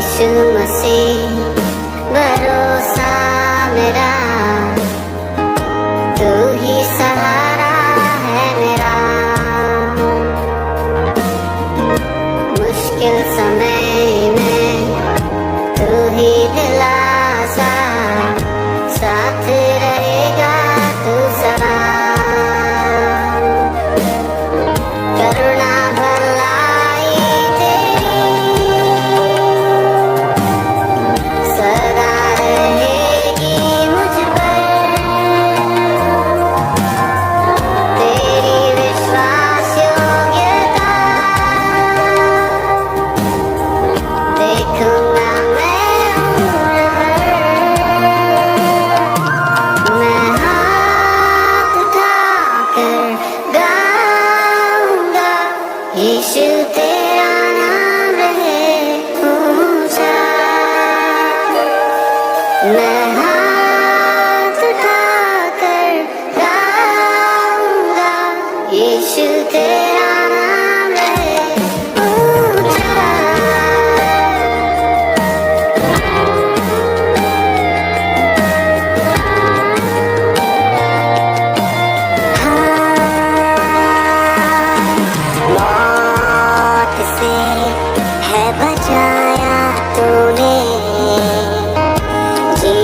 यीशु मसीह भरोसा मेरा, तू ही सहारा है मेरा। मुश्किल समय में तू ही दिलासा, साथ रहेगा तू सदा। करुणा भलाई तेरी सदा रहेगी मुझ पर, तेरी विश्वास योग्यता देखूंगा मैं उम्र भर। मैं हाथ उठाकर गाऊंगा, यीशु तेरा नाम रहे ऊंचा। मैं हाथ उठाकर गाऊंगा, यीशु तेरा नाम रहे ऊंचा। मौत से है बचाया तूने, जी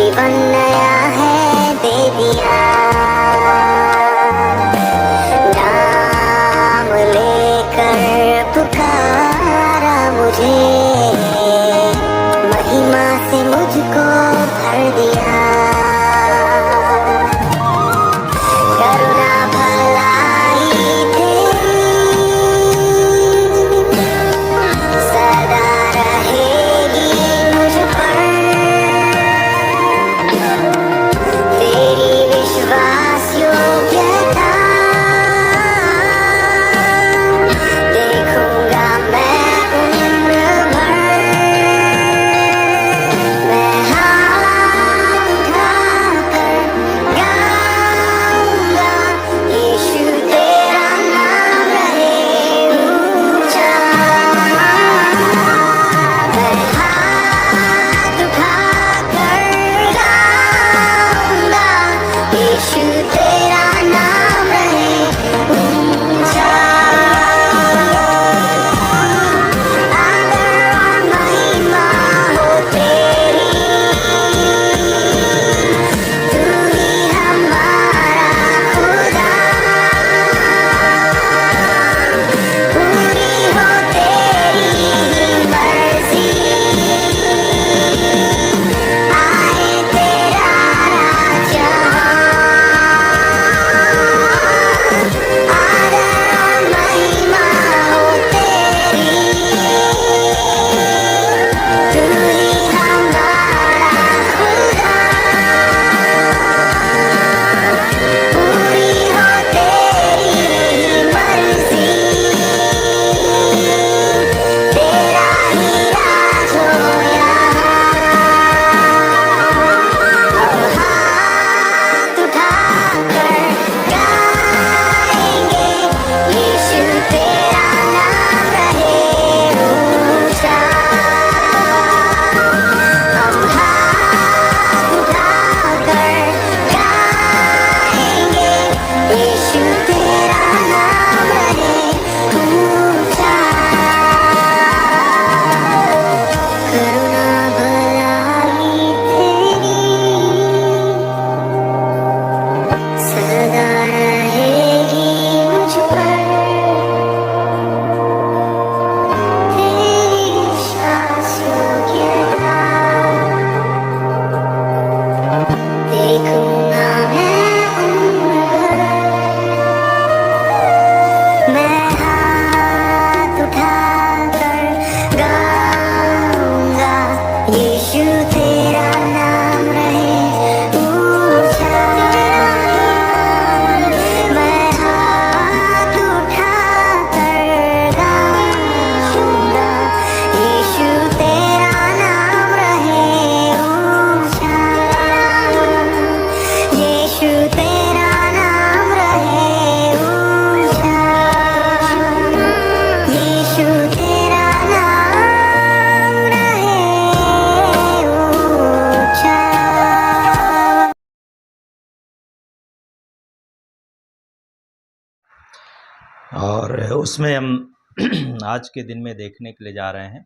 और उसमें हम आज के दिन में देखने के लिए जा रहे हैं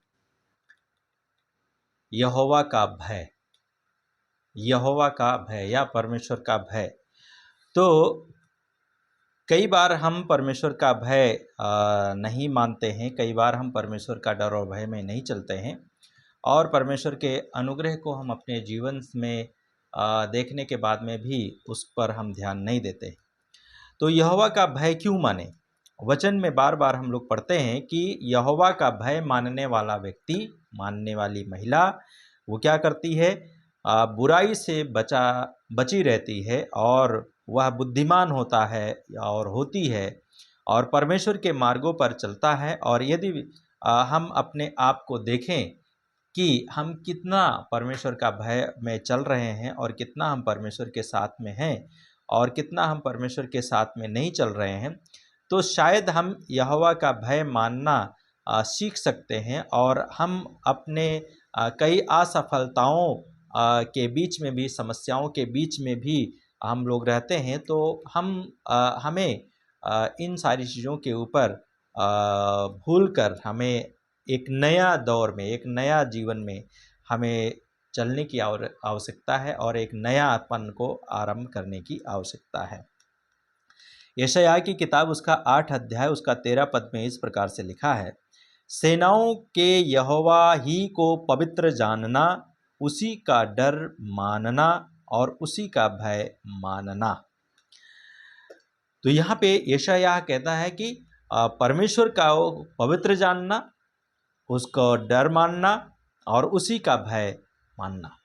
यहोवा का भय। यहोवा का भय या परमेश्वर का भय। तो कई बार हम परमेश्वर का भय नहीं मानते हैं, कई बार हम परमेश्वर का डर और भय में नहीं चलते हैं और परमेश्वर के अनुग्रह को हम अपने जीवन में देखने के बाद में भी उस पर हम ध्यान नहीं देते। तो यहोवा का भय क्यों माने? वचन में बार बार हम लोग पढ़ते हैं कि यहोवा का भय मानने वाला व्यक्ति, मानने वाली महिला, वो क्या करती है? बुराई से बची रहती है और वह बुद्धिमान होता है और होती है और परमेश्वर के मार्गों पर चलता है। और यदि हम अपने आप को देखें कि हम कितना परमेश्वर का भय में चल रहे हैं और कितना हम परमेश्वर के साथ में हैं और कितना हम परमेश्वर के साथ में नहीं चल रहे हैं, तो शायद हम यहोवा का भय मानना सीख सकते हैं और हम अपने कई असफलताओं के बीच में भी, समस्याओं के बीच में भी हम लोग रहते हैं, तो हमें इन सारी चीज़ों के ऊपर भूलकर हमें एक नया दौर में, एक नया जीवन में हमें चलने की आवश्यकता है और एक नयापन को आरंभ करने की आवश्यकता है। यशायाह की किताब उसका 8 अध्याय उसका 13 पद में इस प्रकार से लिखा है, सेनाओं के यहोवा ही को पवित्र जानना, उसी का डर मानना और उसी का भय मानना। तो यहाँ पे यशायाह कहता है कि परमेश्वर का पवित्र जानना, उसको डर मानना और उसी का भय मानना।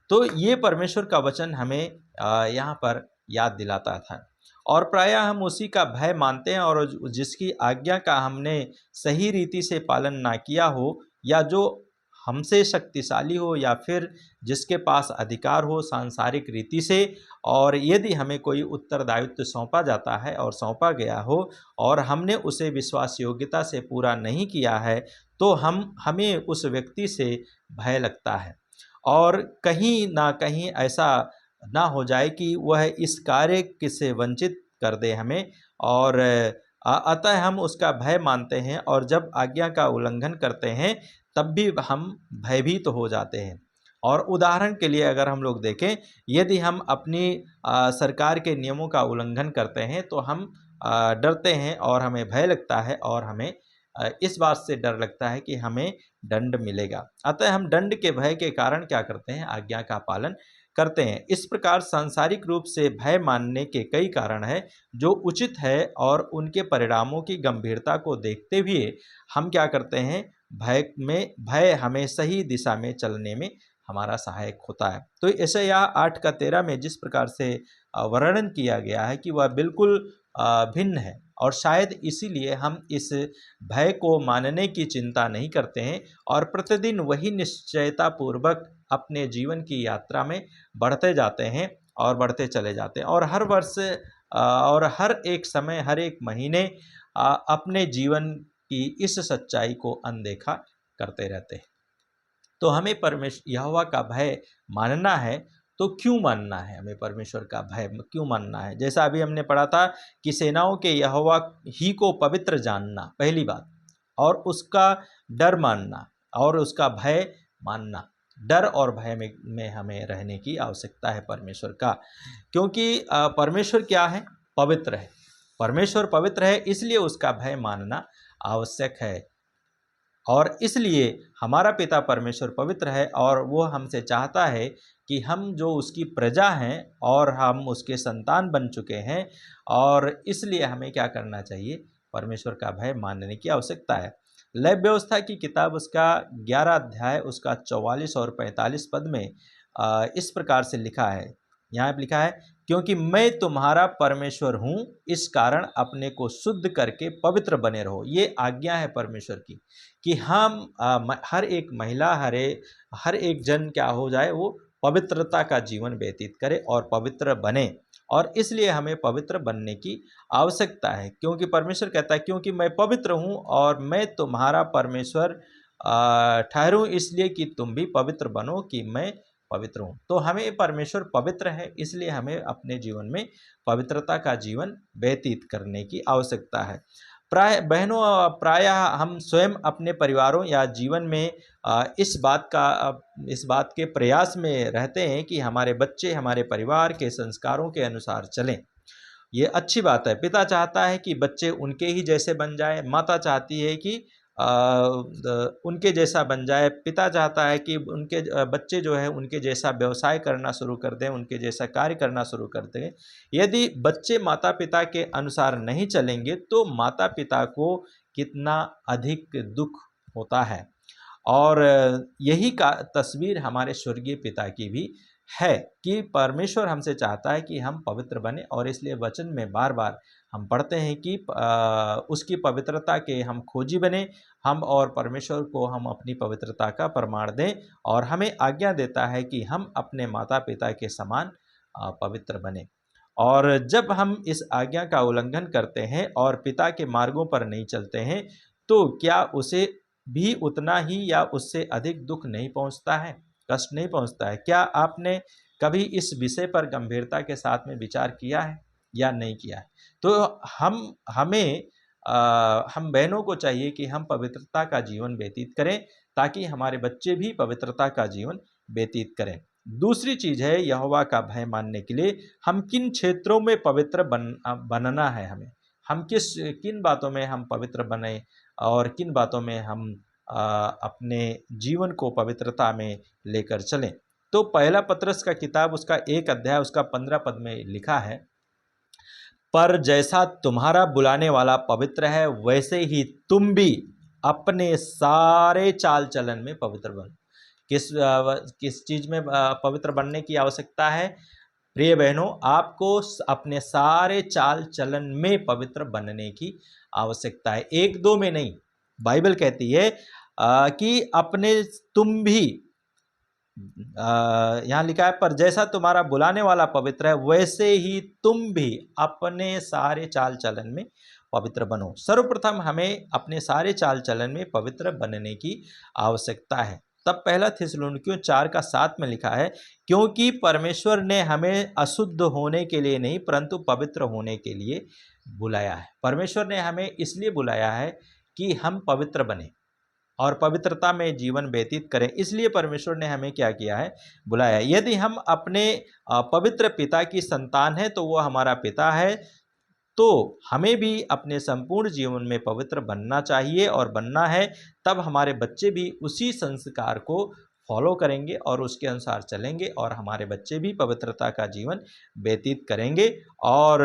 तो ये परमेश्वर का वचन हमें यहाँ पर याद दिलाता था और प्रायः हम उसी का भय मानते हैं और जिसकी आज्ञा का हमने सही रीति से पालन ना किया हो, या जो हमसे शक्तिशाली हो, या फिर जिसके पास अधिकार हो सांसारिक रीति से, और यदि हमें कोई उत्तरदायित्व सौंपा जाता है और सौंपा गया हो और हमने उसे विश्वास योग्यता से पूरा नहीं किया है, तो हमें उस व्यक्ति से भय लगता है और कहीं ना कहीं ऐसा ना हो जाए कि वह इस कार्य से वंचित कर दे हमें, और अतः हम उसका भय मानते हैं और जब आज्ञा का उल्लंघन करते हैं तब भी हम भयभीत हो जाते हैं। और उदाहरण के लिए अगर हम लोग देखें, यदि हम अपनी सरकार के नियमों का उल्लंघन करते हैं तो हम डरते हैं और हमें भय लगता है और हमें इस बात से डर लगता है कि हमें दंड मिलेगा। अतः हम दंड के भय के कारण क्या करते हैं? आज्ञा का पालन करते हैं। इस प्रकार सांसारिक रूप से भय मानने के कई कारण हैं जो उचित है और उनके परिणामों की गंभीरता को देखते हुए हम क्या करते हैं? भय हमें सही दिशा में चलने में हमारा सहायक होता है। तो यशायाह 8 का 13 में जिस प्रकार से वर्णन किया गया है कि वह बिल्कुल भिन्न है और शायद इसीलिए हम इस भय को मानने की चिंता नहीं करते हैं और प्रतिदिन वही निश्चयता पूर्वक अपने जीवन की यात्रा में बढ़ते जाते हैं और बढ़ते चले जाते हैं और हर वर्ष और हर एक समय, हर एक महीने अपने जीवन की इस सच्चाई को अनदेखा करते रहते हैं। तो हमें यहोवा का भय मानना है। तो क्यों मानना है? हमें परमेश्वर का भय क्यों मानना है? जैसा अभी हमने पढ़ा था कि सेनाओं के यहोवा ही को पवित्र जानना, पहली बात, और उसका डर मानना और उसका भय मानना। डर और भय में हमें रहने की आवश्यकता है परमेश्वर का, क्योंकि परमेश्वर क्या है? पवित्र है। परमेश्वर पवित्र है, इसलिए उसका भय मानना आवश्यक है। और इसलिए हमारा पिता परमेश्वर पवित्र है और वो हमसे चाहता है कि हम जो उसकी प्रजा हैं और हम उसके संतान बन चुके हैं, और इसलिए हमें क्या करना चाहिए? परमेश्वर का भय मानने की आवश्यकता है। लय व्यवस्था की किताब उसका 11 अध्याय उसका 44 और 45 पद में इस प्रकार से लिखा है। यहाँ पे लिखा है, क्योंकि मैं तुम्हारा परमेश्वर हूँ, इस कारण अपने को शुद्ध करके पवित्र बने रहो। ये आज्ञा है परमेश्वर की कि हम हर एक महिला, हर एक जन क्या हो जाए? वो पवित्रता का जीवन व्यतीत करे और पवित्र बने। और इसलिए हमें पवित्र बनने की आवश्यकता है, क्योंकि परमेश्वर कहता है, क्योंकि मैं पवित्र हूँ और मैं तुम्हारा परमेश्वर ठहरूँ, इसलिए कि तुम भी पवित्र बनो कि मैं पवित्र हूँ। तो हमें परमेश्वर पवित्र है, इसलिए हमें अपने जीवन में पवित्रता का जीवन व्यतीत करने की आवश्यकता है। प्रायः हम स्वयं अपने परिवारों या जीवन में इस बात के प्रयास में रहते हैं कि हमारे बच्चे हमारे परिवार के संस्कारों के अनुसार चलें। ये अच्छी बात है। पिता चाहता है कि बच्चे उनके ही जैसे बन जाएँ, माता चाहती है कि उनके जैसा बन जाए। पिता चाहता है कि उनके बच्चे जो है उनके जैसा व्यवसाय करना शुरू कर दें, उनके जैसा कार्य करना शुरू कर दें। यदि बच्चे माता-पिता के अनुसार नहीं चलेंगे तो माता-पिता को कितना अधिक दुःख होता है। और यही का तस्वीर हमारे स्वर्गीय पिता की भी है कि परमेश्वर हमसे चाहता है कि हम पवित्र बने, और इसलिए वचन में बार-बार हम पढ़ते हैं कि उसकी पवित्रता के हम खोजी बने, हम और परमेश्वर को हम अपनी पवित्रता का प्रमाण दें, और हमें आज्ञा देता है कि हम अपने माता-पिता के समान पवित्र बने। और जब हम इस आज्ञा का उल्लंघन करते हैं और पिता के मार्गों पर नहीं चलते हैं, तो क्या उसे भी उतना ही या उससे अधिक दुःख नहीं पहुँचता है, कष्ट नहीं पहुँचता है? क्या आपने कभी इस विषय पर गंभीरता के साथ में विचार किया है या नहीं किया है? तो हम बहनों को चाहिए कि हम पवित्रता का जीवन व्यतीत करें, ताकि हमारे बच्चे भी पवित्रता का जीवन व्यतीत करें। दूसरी चीज़ है यहोवा का भय मानने के लिए हम किन क्षेत्रों में पवित्र बनना है हमें। हम किन बातों में हम पवित्र बने और किन बातों में हम अपने जीवन को पवित्रता में लेकर चलें। तो पहला पतरस का किताब उसका 1 अध्याय उसका 15 पद में लिखा है, पर जैसा तुम्हारा बुलाने वाला पवित्र है वैसे ही तुम भी अपने सारे चाल चलन में पवित्र बनो। किस चीज़ में पवित्र बनने की आवश्यकता है? प्रिय बहनों, आपको अपने सारे चाल चलन में पवित्र बनने की आवश्यकता है, 1-2 में नहीं। बाइबल कहती है कि अपने तुम भी यहाँ लिखा है, पर जैसा तुम्हारा बुलाने वाला पवित्र है वैसे ही तुम भी अपने सारे चाल चलन में पवित्र बनो। सर्वप्रथम हमें अपने सारे चाल चलन में पवित्र बनने की आवश्यकता है। तब पहला थिस्सलुनीकियों 4:7 में लिखा है, क्योंकि परमेश्वर ने हमें अशुद्ध होने के लिए नहीं परंतु पवित्र होने के लिए बुलाया है। परमेश्वर ने हमें इसलिए बुलाया है कि हम पवित्र बने और पवित्रता में जीवन व्यतीत करें, इसलिए परमेश्वर ने हमें क्या किया है? बुलाया है। यदि हम अपने पवित्र पिता की संतान हैं तो वो हमारा पिता है, तो हमें भी अपने संपूर्ण जीवन में पवित्र बनना चाहिए और बनना है। तब हमारे बच्चे भी उसी संस्कार को फॉलो करेंगे और उसके अनुसार चलेंगे, और हमारे बच्चे भी पवित्रता का जीवन व्यतीत करेंगे। और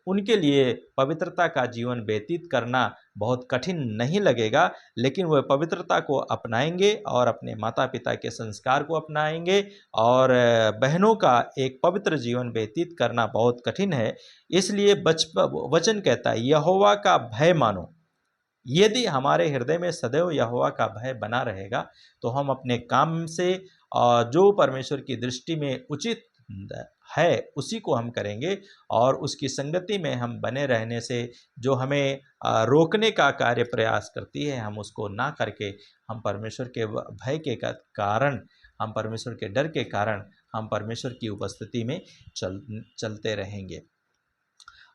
उनके लिए पवित्रता का जीवन व्यतीत करना बहुत कठिन नहीं लगेगा, लेकिन वह पवित्रता को अपनाएंगे और अपने माता पिता के संस्कार को अपनाएंगे। और बहनों का एक पवित्र जीवन व्यतीत करना बहुत कठिन है, इसलिए वचन कहता है यहोवा का भय मानो। यदि हमारे हृदय में सदैव यहोवा का भय बना रहेगा तो हम अपने काम से जो परमेश्वर की दृष्टि में उचित है उसी को हम करेंगे, और उसकी संगति में हम बने रहने से जो हमें रोकने का कार्य प्रयास करती है हम उसको ना करके हम परमेश्वर के भय के कारण, हम परमेश्वर के डर के कारण हम परमेश्वर की उपस्थिति में चलते रहेंगे।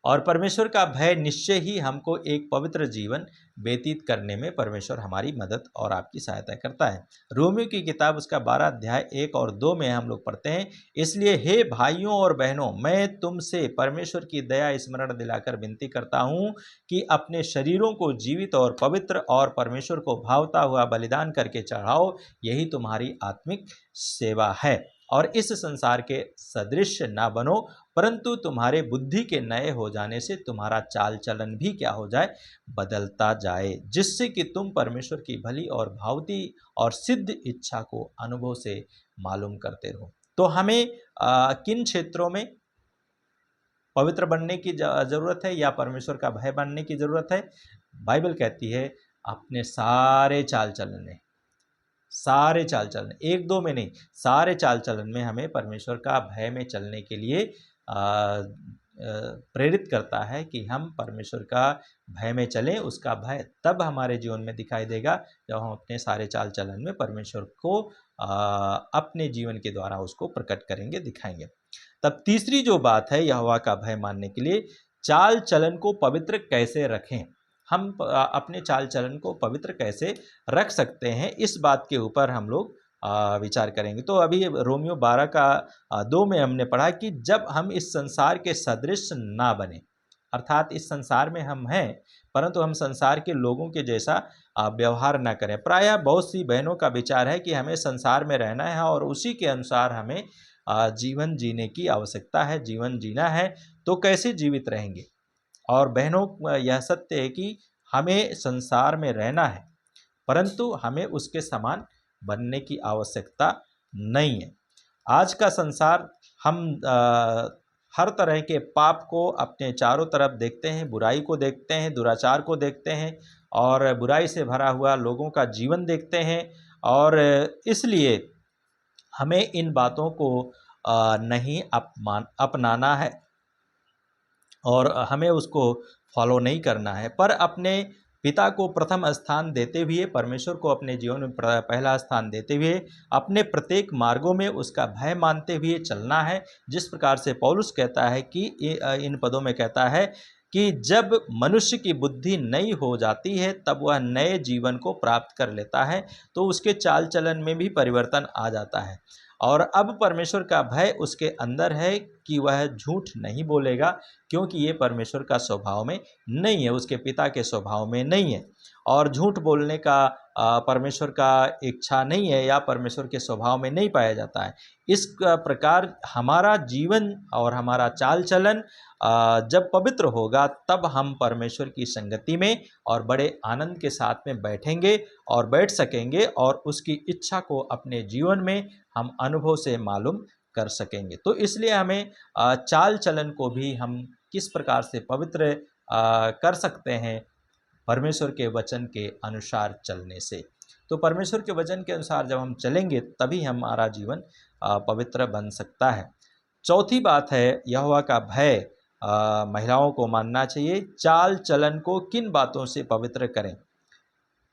और परमेश्वर का भय निश्चय ही हमको एक पवित्र जीवन व्यतीत करने में परमेश्वर हमारी मदद और आपकी सहायता करता है। रोमियो की किताब उसका 12 अध्याय 1 और 2 में हम लोग पढ़ते हैं, इसलिए हे भाइयों और बहनों, मैं तुमसे परमेश्वर की दया स्मरण दिलाकर विनती करता हूँ कि अपने शरीरों को जीवित और पवित्र और परमेश्वर को भावता हुआ बलिदान करके चढ़ाओ, यही तुम्हारी आत्मिक सेवा है। और इस संसार के सदृश ना बनो, परंतु तुम्हारे बुद्धि के नए हो जाने से तुम्हारा चाल चलन भी क्या हो जाए? बदलता जाए, जिससे कि तुम परमेश्वर की भली और भावती और सिद्ध इच्छा को अनुभव से मालूम करते रहो। तो हमें किन क्षेत्रों में पवित्र बनने की जरूरत है या परमेश्वर का भय बनने की जरूरत है? बाइबल कहती है अपने सारे चाल चलन में, सारे चाल चलन, 1-2 में नहीं, सारे चाल चलन में हमें परमेश्वर का भय में चलने के लिए प्रेरित करता है कि हम परमेश्वर का भय में चलें। उसका भय तब हमारे जीवन में दिखाई देगा जब हम अपने सारे चाल चलन में परमेश्वर को अपने जीवन के द्वारा उसको प्रकट करेंगे, दिखाएंगे। तब तीसरी जो बात है यहोवा का भय मानने के लिए, चाल चलन को पवित्र कैसे रखें। हम अपने चाल चलन को पवित्र कैसे रख सकते हैं, इस बात के ऊपर हम लोग विचार करेंगे। तो अभी रोमियो 12 का 2 में हमने पढ़ा कि जब हम इस संसार के सदृश ना बने, अर्थात इस संसार में हम हैं परंतु हम संसार के लोगों के जैसा व्यवहार ना करें। प्रायः बहुत सी बहनों का विचार है कि हमें संसार में रहना है और उसी के अनुसार हमें जीवन जीने की आवश्यकता है, जीवन जीना है, तो कैसे जीवित रहेंगे। और बहनों, यह सत्य है कि हमें संसार में रहना है परंतु हमें उसके समान बनने की आवश्यकता नहीं है। आज का संसार हम हर तरह के पाप को अपने चारों तरफ देखते हैं, बुराई को देखते हैं, दुराचार को देखते हैं और बुराई से भरा हुआ लोगों का जीवन देखते हैं और इसलिए हमें इन बातों को नहीं अपनाना है और हमें उसको फॉलो नहीं करना है, पर अपने पिता को प्रथम स्थान देते हुए, परमेश्वर को अपने जीवन में पहला स्थान देते हुए, अपने प्रत्येक मार्गों में उसका भय मानते हुए चलना है। जिस प्रकार से पौलुस कहता है कि इन पदों में कहता है कि जब मनुष्य की बुद्धि नई हो जाती है तब वह नए जीवन को प्राप्त कर लेता है, तो उसके चाल चलन में भी परिवर्तन आ जाता है और अब परमेश्वर का भय उसके अंदर है कि वह झूठ नहीं बोलेगा, क्योंकि ये परमेश्वर का स्वभाव में नहीं है, उसके पिता के स्वभाव में नहीं है और झूठ बोलने का परमेश्वर का इच्छा नहीं है या परमेश्वर के स्वभाव में नहीं पाया जाता है। इस प्रकार हमारा जीवन और हमारा चाल चलन जब पवित्र होगा तब हम परमेश्वर की संगति में और बड़े आनंद के साथ में बैठेंगे और बैठ सकेंगे और उसकी इच्छा को अपने जीवन में हम अनुभव से मालूम कर सकेंगे। तो इसलिए हमें चाल चलन को भी हम किस प्रकार से पवित्र कर सकते हैं, परमेश्वर के वचन के अनुसार चलने से। तो परमेश्वर के वचन के अनुसार जब हम चलेंगे तभी हमारा जीवन पवित्र बन सकता है। चौथी बात है यहोवा का भय महिलाओं को मानना चाहिए। चाल चलन को किन बातों से पवित्र करें,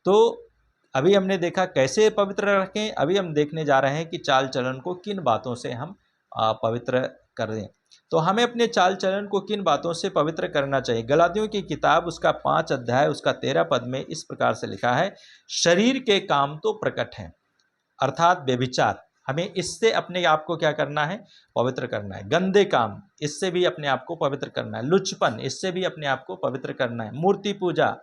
तो अभी हमने देखा कैसे पवित्र रखें, अभी हम देखने जा रहे हैं कि चाल चलन को किन बातों से हम पवित्र करें। तो हमें अपने चाल चलन को किन बातों से पवित्र करना चाहिए। गलातियों की किताब उसका 5 अध्याय उसका 13 पद में इस प्रकार से लिखा है, शरीर के काम तो प्रकट हैं, अर्थात व्यभिचार, हमें इससे अपने आप को क्या करना है, पवित्र करना है। गंदे काम, इससे भी अपने आप को पवित्र करना है। लुचपन, इससे भी अपने आप को पवित्र करना है। मूर्ति पूजा,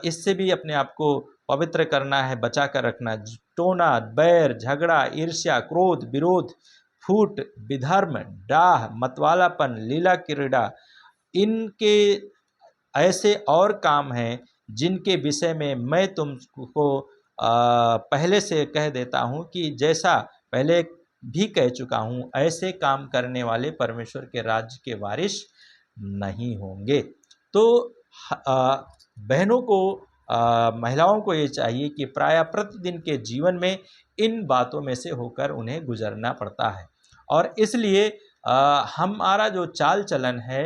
इससे भी अपने आप को पवित्र करना है, बचा कर रखना है। टोना, बैर, झगड़ा, ईर्ष्या, क्रोध, विरोध, फूट, विधर्म, डाह, मतवालापन, लीला क्रीड़ा, इनके ऐसे और काम हैं जिनके विषय में मैं तुमको पहले से कह देता हूँ कि जैसा पहले भी कह चुका हूँ, ऐसे काम करने वाले परमेश्वर के राज्य के वारिस नहीं होंगे। तो बहनों को, महिलाओं को ये चाहिए कि प्रायः प्रतिदिन के जीवन में इन बातों में से होकर उन्हें गुजरना पड़ता है और इसलिए हमारा जो चाल चलन है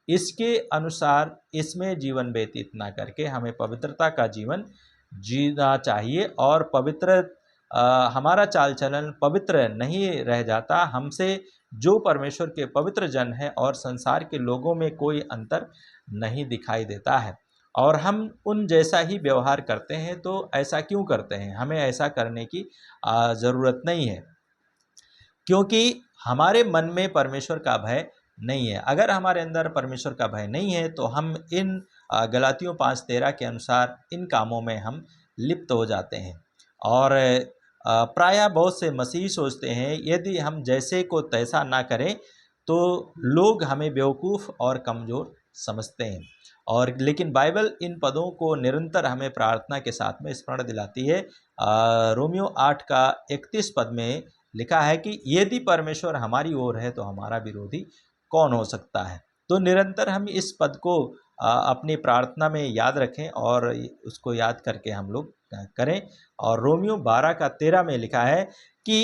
इसके अनुसार इसमें जीवन व्यतीत ना करके हमें पवित्रता का जीवन जीना चाहिए और पवित्र हमारा चाल चलन पवित्र नहीं रह जाता हमसे जो परमेश्वर के पवित्र जन हैं और संसार के लोगों में कोई अंतर नहीं दिखाई देता है और हम उन जैसा ही व्यवहार करते हैं। तो ऐसा क्यों करते हैं, हमें ऐसा करने की ज़रूरत नहीं है, क्योंकि हमारे मन में परमेश्वर का भय नहीं है। अगर हमारे अंदर परमेश्वर का भय नहीं है तो हम इन गलातियों 5:13 के अनुसार इन कामों में हम लिप्त हो जाते हैं और प्रायः बहुत से मसीही सोचते हैं यदि हम जैसे को तैसा ना करें तो लोग हमें बेवकूफ़ और कमज़ोर समझते हैं और लेकिन बाइबल इन पदों को निरंतर हमें प्रार्थना के साथ में स्मरण दिलाती है। रोमियो 8 का 31 पद में लिखा है कि यदि परमेश्वर हमारी ओर है तो हमारा विरोधी कौन हो सकता है। तो निरंतर हम इस पद को अपनी प्रार्थना में याद रखें और उसको याद करके हम लोग करें। और रोमियो 12 का 13 में लिखा है कि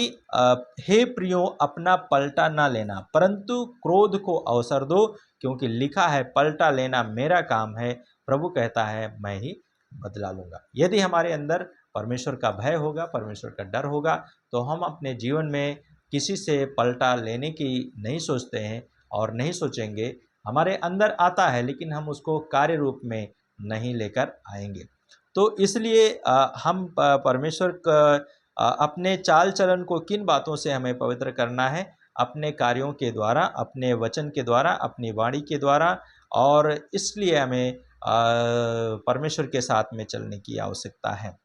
हे प्रियो अपना पलटा ना लेना परंतु क्रोध को अवसर दो, क्योंकि लिखा है पलटा लेना मेरा काम है, प्रभु कहता है मैं ही बदला लूँगा। यदि हमारे अंदर परमेश्वर का भय होगा, परमेश्वर का डर होगा, तो हम अपने जीवन में किसी से पलटा लेने की नहीं सोचते हैं और नहीं सोचेंगे। हमारे अंदर आता है, लेकिन हम उसको कार्य रूप में नहीं लेकर आएंगे। तो इसलिए हम परमेश्वर का अपने चाल चलन को किन बातों से हमें पवित्र करना है, अपने कार्यों के द्वारा, अपने वचन के द्वारा, अपनी वाणी के द्वारा, और इसलिए हमें परमेश्वर के साथ में चलने की आवश्यकता है।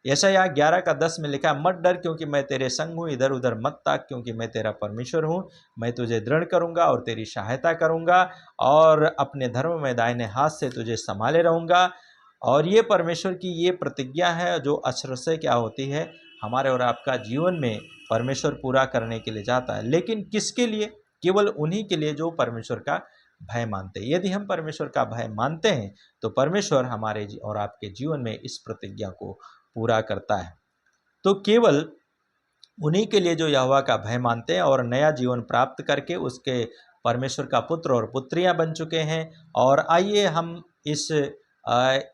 यशायाह 11:10 में लिखा है, मत डर क्योंकि मैं तेरे संग हूँ, इधर उधर मत ताक क्योंकि मैं तेरा परमेश्वर हूँ। मैं तुझे दृढ़ करूँगा और तेरी सहायता करूँगा, और अपने धर्म में दाहिने हाथ से तुझे संभाले रहूँगा। और ये परमेश्वर की ये प्रतिज्ञा है जो अक्षर से क्या होती है, हमारे और आपका जीवन में परमेश्वर पूरा करने के लिए जाता है। लेकिन किसके लिए? केवल उन्हीं के लिए जो परमेश्वर का भय मानते हैं। यदि हम परमेश्वर का भय मानते हैं तो परमेश्वर हमारे और आपके जीवन में इस प्रतिज्ञा को पूरा करता है। तो केवल उन्हीं के लिए जो यहोवा का भय मानते हैं और नया जीवन प्राप्त करके उसके परमेश्वर का पुत्र और पुत्रियां बन चुके हैं। और आइए हम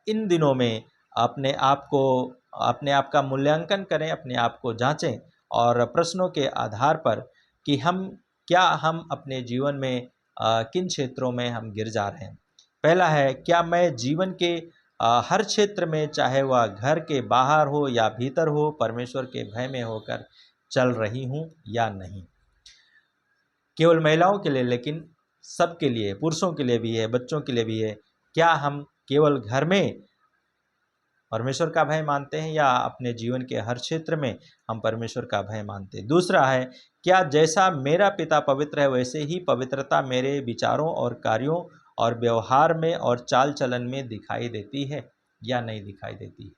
इन दिनों में अपने आप का मूल्यांकन करें, अपने आप को जांचें, और प्रश्नों के आधार पर कि हम अपने जीवन में किन क्षेत्रों में हम गिर जा रहे हैं। पहला है, क्या मैं जीवन के हर क्षेत्र में, चाहे वह घर के बाहर हो या भीतर हो, परमेश्वर के भय में होकर चल रही हूँ या नहीं। केवल महिलाओं के लिए, लेकिन सबके लिए, पुरुषों के लिए भी है, बच्चों के लिए भी है। क्या हम केवल घर में परमेश्वर का भय मानते हैं या अपने जीवन के हर क्षेत्र में हम परमेश्वर का भय मानते हैं? दूसरा है, क्या जैसा मेरा पिता पवित्र है वैसे ही पवित्रता मेरे विचारों और कार्यों और व्यवहार में और चाल चलन में दिखाई देती है या नहीं दिखाई देती?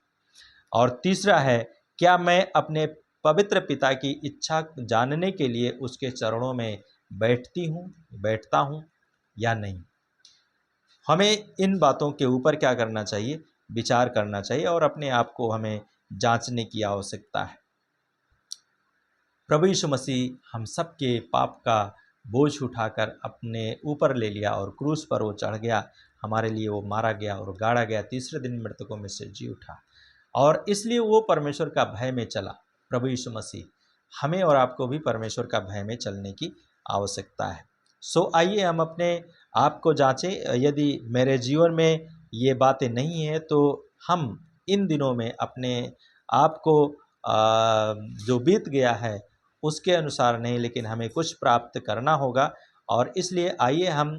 और तीसरा है, क्या मैं अपने पवित्र पिता की इच्छा जानने के लिए उसके चरणों में बैठता हूँ या नहीं? हमें इन बातों के ऊपर क्या करना चाहिए? विचार करना चाहिए, और अपने आप को हमें जांचने की आवश्यकता है। प्रभु यीशु मसीह हम सब के पाप का बोझ उठाकर अपने ऊपर ले लिया और क्रूस पर वो चढ़ गया, हमारे लिए वो मारा गया और गाड़ा गया, तीसरे दिन मृतकों में से जी उठा, और इसलिए वो परमेश्वर का भय में चला। प्रभु यीशु मसीह, हमें और आपको भी परमेश्वर का भय में चलने की आवश्यकता है। सो आइए हम अपने आप को जांचें। यदि मेरे जीवन में ये बातें नहीं है तो हम इन दिनों में अपने आप को जो बीत गया है उसके अनुसार नहीं, लेकिन हमें कुछ प्राप्त करना होगा। और इसलिए आइए हम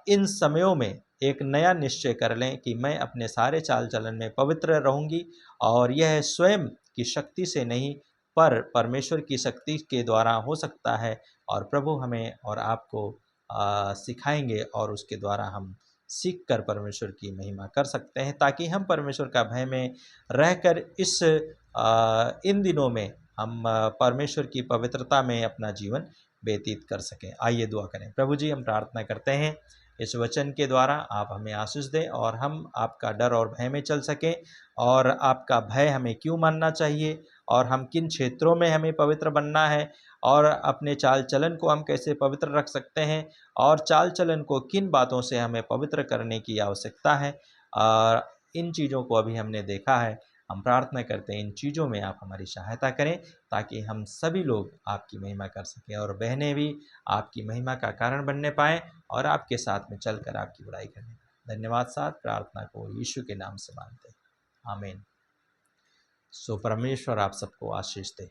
इन समयों में एक नया निश्चय कर लें कि मैं अपने सारे चाल चलन में पवित्र रहूंगी, और यह स्वयं की शक्ति से नहीं पर परमेश्वर की शक्ति के द्वारा हो सकता है। और प्रभु हमें और आपको सिखाएंगे, और उसके द्वारा हम सीखकर परमेश्वर की महिमा कर सकते हैं, ताकि हम परमेश्वर का भय में रहकर इन दिनों में हम परमेश्वर की पवित्रता में अपना जीवन व्यतीत कर सकें। आइए दुआ करें। प्रभु जी, हम प्रार्थना करते हैं इस वचन के द्वारा आप हमें आशीष दें और हम आपका डर और भय में चल सकें, और आपका भय हमें क्यों मानना चाहिए, और हम किन क्षेत्रों में हमें पवित्र बनना है, और अपने चाल चलन को हम कैसे पवित्र रख सकते हैं, और चाल चलन को किन बातों से हमें पवित्र करने की आवश्यकता है। और इन चीज़ों को अभी हमने देखा है। हम प्रार्थना करते हैं इन चीज़ों में आप हमारी सहायता करें, ताकि हम सभी लोग आपकी महिमा कर सकें, और बहनें भी आपकी महिमा का कारण बनने पाएँ, और आपके साथ में चलकर आपकी बुराई करने पाएँ। धन्यवाद साथ प्रार्थना को यीशु के नाम से मांगते हैं, आमीन। सो परमेश्वर आप सबको आशीष दे।